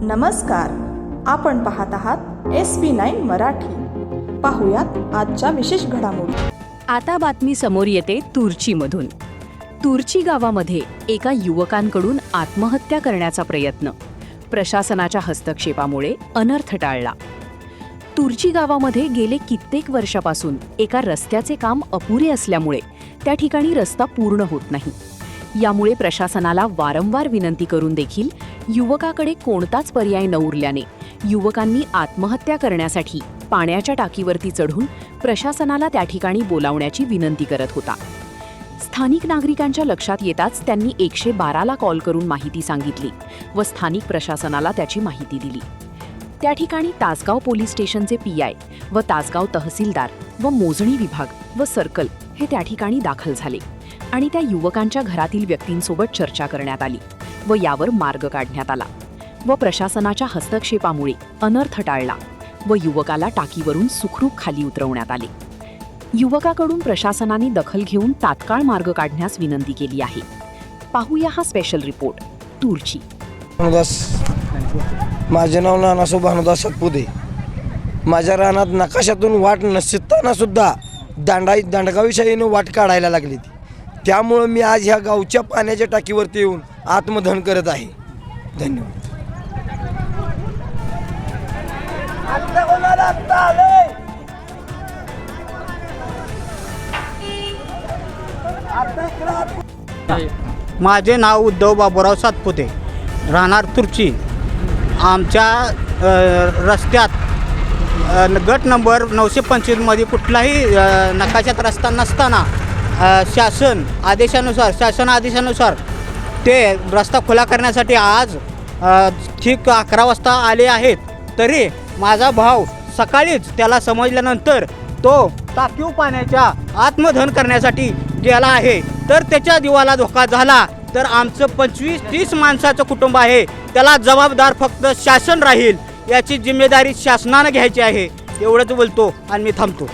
नमस्कार, आपण पाहत आहात SB9 मराठी. पाहुयात आजच्या विशेष घडामोडी. आता बातमी समोर येते तुर्चीमधून. तुर्ची गावामध्ये एका युवकांकडून आत्महत्या करण्याचा प्रयत्न. प्रशासनाच्या हस्तक्षेपामुळे अनर्थ टाळला. तुर्ची गावामध्ये गेले कित्येक वर्षापासून एका रस्त्याचे काम अपुरे असल्यामुळे त्या ठिकाणी रस्ता पूर्ण होत नाही. यामुळे प्रशासनाला वारंवार विनंती करून देखील युवकाकडे कोणताच पर्याय न उरल्याने युवकांनी आत्महत्या करण्यासाठी पाण्याच्या टाकीवरती चढून प्रशासनाला त्या ठिकाणी बोलावण्याची विनंती करत होता. स्थानिक नागरिकांच्या लक्षात येताच त्यांनी 112ला कॉल करून माहिती सांगितली व स्थानिक प्रशासनाला त्याची माहिती दिली. त्या ठिकाणी तासगाव पोलीस स्टेशनचे PI व तासगाव तहसीलदार व मोजणी विभाग व सर्कल हे त्या ठिकाणी दाखल झाले आणि त्या युवकांच्या घरातील व्यक्तींसोबत चर्चा करण्यात आली व यावर मार्ग काढण्यात आला व प्रशासनाच्या हस्तक्षेपामुळे अनर्थ टाळला व युवकाला टाकीवरून सुखरूप खाली उतरवण्यात आले. युवकाकडून प्रशासनाने दखल घेऊन तात्काळ मार्ग काढण्यास विनंती केली आहे. पाहूया हा स्पेशल रिपोर्ट. तुर्ची. माझे नाव नानासो भानुदास सातपुते. माझ्या रानात नकाशातून वाट नसताना सुद्धा दांडगावीशाहीनं वाट काढायला लागली. त्यामुळं मी आज ह्या गावच्या पाण्याच्या टाकीवरती येऊन आत्मदहन करत आहे. धन्यवाद. माझे नाव उद्धव बाबूराव सातपुते, राहणार तुर्ची. आमच्या रस्त्यात गट नंबर 925मध्ये कुठलाही नकाशात रस्ता नसताना शासन आदेशानुसार ते रस्ता खुला करण्यासाठी आज ठीक 11 वाजता आले आहेत. तरी माझा भाऊ सकाळीच त्याला समजल्यानंतर तो टाकीव पाण्याच्या आत्मदहन करण्यासाठी गेला आहे. तर त्याच्या जीवाला धोका झाला तर आमचं 25-30 माणसाचं कुटुंब आहे, त्याला जबाबदार फक्त शासन राहील. याची जिम्मेदारी शासनानं घ्यायची आहे. एवढंच बोलतो आणि मी थांबतो.